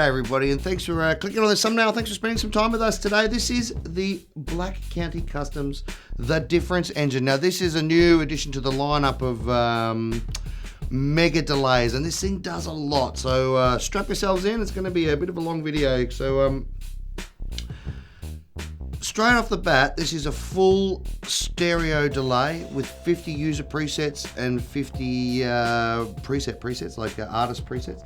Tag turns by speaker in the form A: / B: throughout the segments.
A: G'day everybody, and thanks for clicking on this thumbnail. Thanks for spending some time with us today. This is the Black County Customs The Difference engine. Now this is a new addition to the lineup of mega delays, and this thing does a lot. So strap yourselves in, it's going to be a bit of a long video. So straight off the bat, this is a full stereo delay with 50 user presets and 50 presets, like artist presets.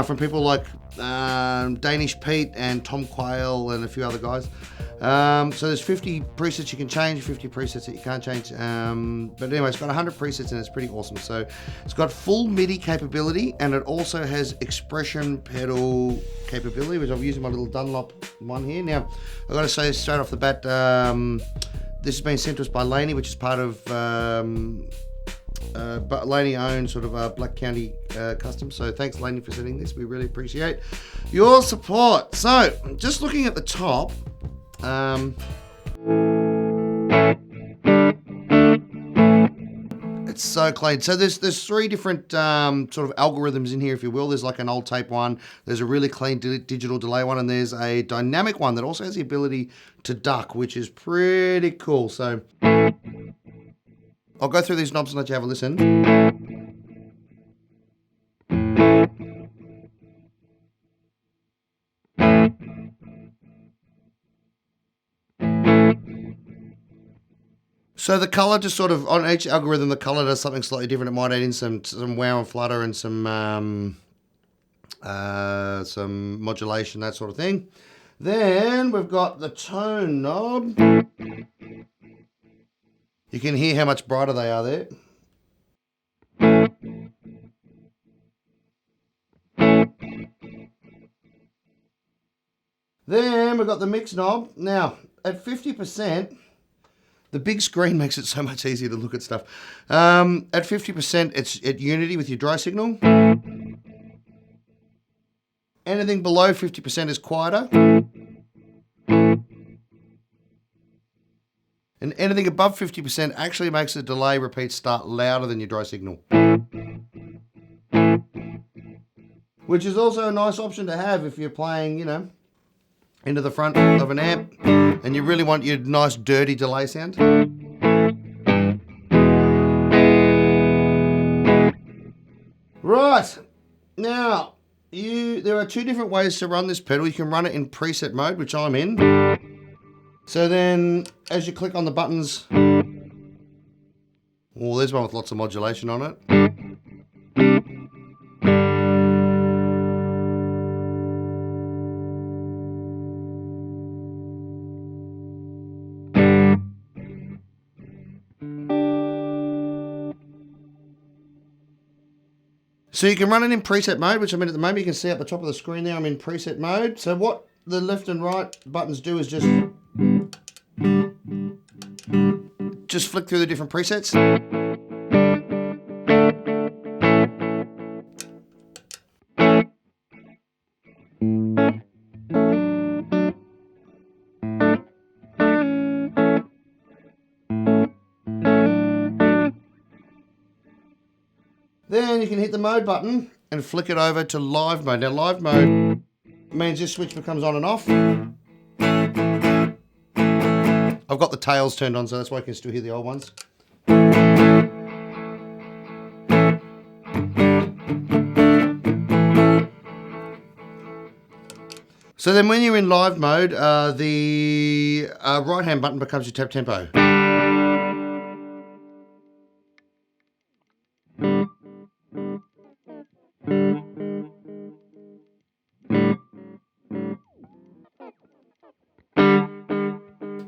A: From people like Danish Pete and Tom Quale and a few other guys. So there's 50 presets you can change, 50 presets that you can't change. But anyway, it's got 100 presets and it's pretty awesome. So it's got full MIDI capability, and it also has expression pedal capability, which I've used in my little Dunlop one here. Now, I've got to say straight off the bat, this has been sent to us by Laney, which is part of but Laney owns sort of Black County Customs. So thanks Laney for sending this. We really appreciate your support. So just looking at the top, it's so clean. So there's three different sort of algorithms in here, if you will. There's like an old tape one, there's a really clean digital delay one, and there's a dynamic one that also has the ability to duck, which is pretty cool. So I'll go through these knobs and let you have a listen. So the color just sort of, on each algorithm, the color does something slightly different. It might add in some wow and flutter and some modulation, that sort of thing. Then we've got the tone knob. You can hear how much brighter they are there. Then we've got the mix knob. Now, at 50%, the big screen makes it so much easier to look at stuff. At 50%, it's at unity with your dry signal. Anything below 50% is quieter. And anything above 50% actually makes the delay repeat start louder than your dry signal. Which is also a nice option to have if you're playing, you know, into the front of an amp and you really want your nice dirty delay sound. Right, now there are two different ways to run this pedal. You can run it in preset mode, which I'm in. So then, as you click on the buttons, well, there's one with lots of modulation on it. So you can run it in preset mode, which I'm in at the moment. You can see at the top of the screen there, I'm in preset mode. So what the left and right buttons do is just flick through the different presets. Then you can hit the mode button and flick it over to live mode. Now live mode means this switch becomes on and off. I've got the tails turned on, so that's why I can still hear the old ones. So then when you're in live mode, the right-hand button becomes your tap tempo.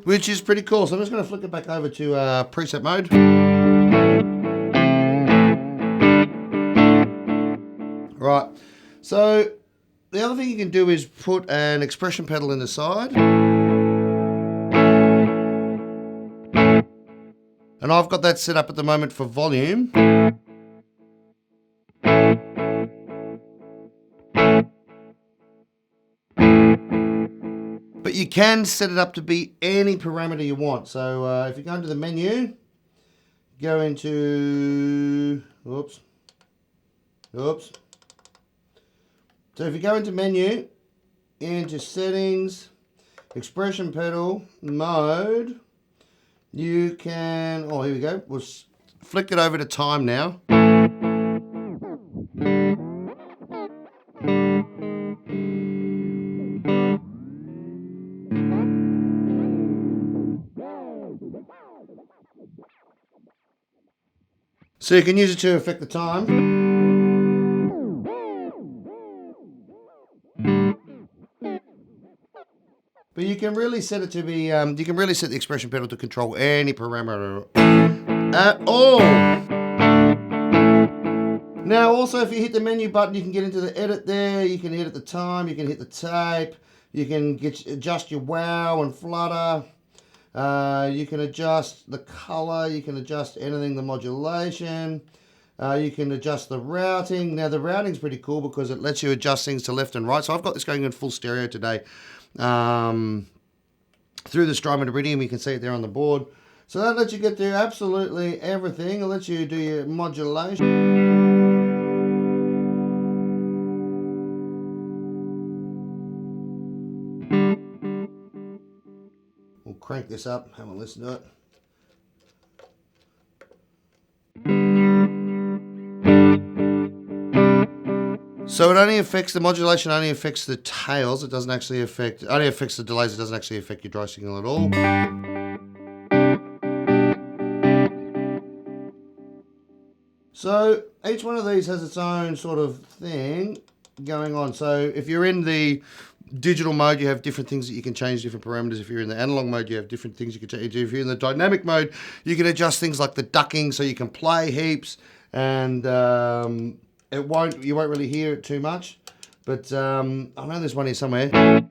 A: Which is pretty cool. So I'm just going to flick it back over to preset mode. Right. So the other thing you can do is put an expression pedal in the side. And I've got that set up at the moment for volume. But you can set it up to be any parameter you want. So if you go into the menu, go into, oops. So if you go into menu into settings, expression pedal, mode, you can, oh, here we go. We'll flick it over to time now. So you can use it to affect the time. But you can really set it to be, you can really set the expression pedal to control any parameter at all. Now also if you hit the menu button, you can get into the edit there, you can edit the time, you can hit the tape, you can adjust your wow and flutter. You can adjust the color, you can adjust anything, the modulation, you can adjust the routing. Now the routing is pretty cool because it lets you adjust things to left and right. So I've got this going in full stereo today through the Strymon Iridium. You can see it there on the board. So that lets you get through absolutely everything. It lets you do your modulation. We'll crank this up, have a listen to it. So it only affects, the modulation only affects the tails, it doesn't actually affect, only affects the delays, it doesn't actually affect your dry signal at all. So each one of these has its own sort of thing going on. So if you're in the digital mode, you have different things that you can change, different parameters. If you're in the analog mode, you have different things you can change. If you're in the dynamic mode, you can adjust things like the ducking, so you can play heaps, and you won't really hear it too much. But I know there's one here somewhere.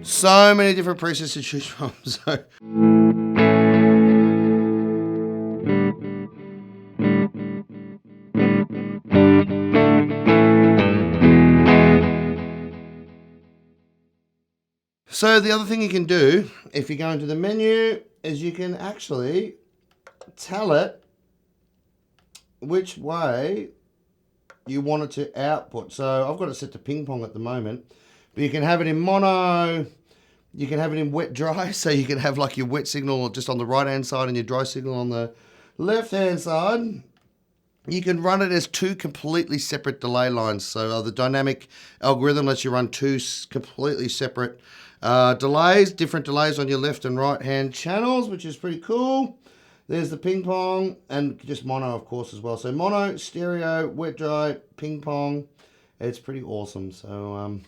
A: So many different presets to choose from. So the other thing you can do, if you go into the menu, is you can actually tell it which way you want it to output. So I've got it set to ping pong at the moment, but you can have it in mono, you can have it in wet dry, so you can have like your wet signal just on the right hand side and your dry signal on the left hand side. You can run it as two completely separate delay lines. So the dynamic algorithm lets you run two completely separate delays, different delays on your left and right hand channels, which is pretty cool. There's the ping pong and just mono, of course, as well. So mono, stereo, wet dry, ping pong. It's pretty awesome. So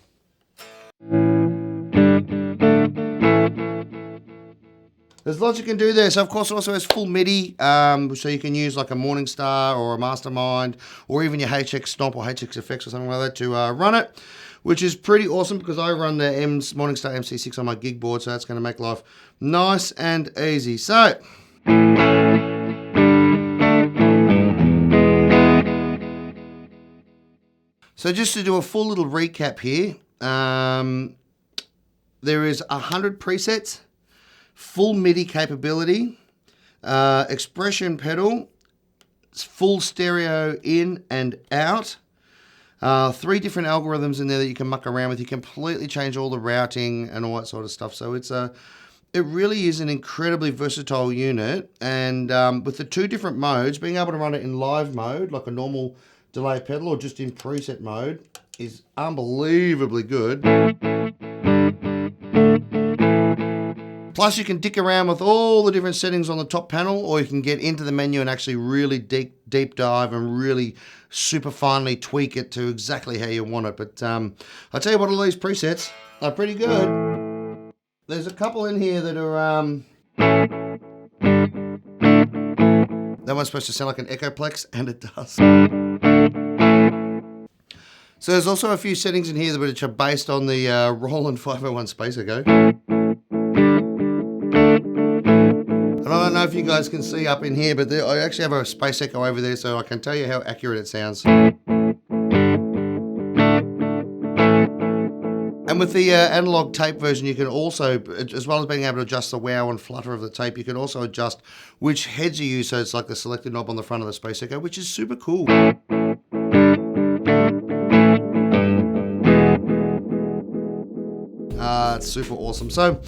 A: there's lots you can do there. So of course it also has full MIDI, so you can use like a Morningstar or a Mastermind or even your HX Stomp or HX Effects or something like that to run it, which is pretty awesome because I run the Morningstar MC6 on my gig board, so that's going to make life nice and easy. So just to do a full little recap here, there is 100 presets, full MIDI capability, expression pedal, full stereo in and out, 3 different algorithms in there that you can muck around with. You completely change all the routing and all that sort of stuff. So it really is an incredibly versatile unit. And with the 2 different modes, being able to run it in live mode, like a normal delay pedal, or just in preset mode, is unbelievably good. Plus you can dick around with all the different settings on the top panel, or you can get into the menu and actually really deep dive and really super finely tweak it to exactly how you want it. But I'll tell you what, all these presets are pretty good. There's a couple in here that are that one's supposed to sound like an Echoplex, and it does. So there's also a few settings in here which are based on the Roland 501 Space Echo. And I don't know if you guys can see up in here, but I actually have a Space Echo over there, so I can tell you how accurate it sounds. And with the analog tape version, you can also, as well as being able to adjust the wow and flutter of the tape, you can also adjust which heads you use, so it's like the selected knob on the front of the Space Echo, which is super cool. It's super awesome. So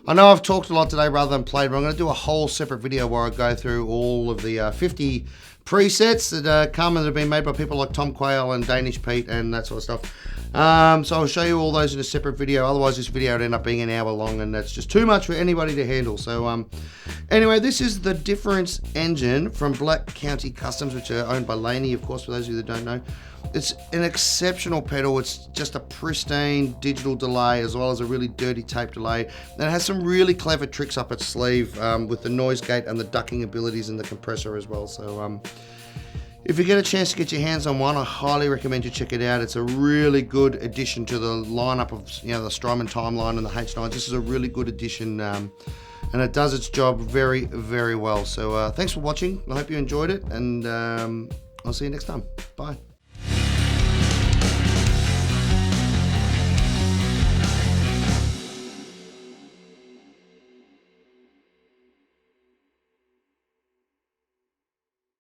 A: I know I've talked a lot today rather than played, but I'm going to do a whole separate video where I go through all of the 50 presets that come and have been made by people like Tom Quale and Danish Pete and that sort of stuff. So I'll show you all those in a separate video. Otherwise this video would end up being an hour long, and that's just too much for anybody to handle. So anyway, this is the Difference engine from Black County Customs, which are owned by Laney, of course, for those of you that don't know. It's an exceptional pedal. It's just a pristine digital delay as well as a really dirty tape delay. And it has some really clever tricks up its sleeve with the noise gate and the ducking abilities in the compressor as well. So if you get a chance to get your hands on one, I highly recommend you check it out. It's a really good addition to the lineup of, you know, the Strymon Timeline and the H9s. This is a really good addition, and it does its job very, very well. So thanks for watching. I hope you enjoyed it, and I'll see you next time. Bye.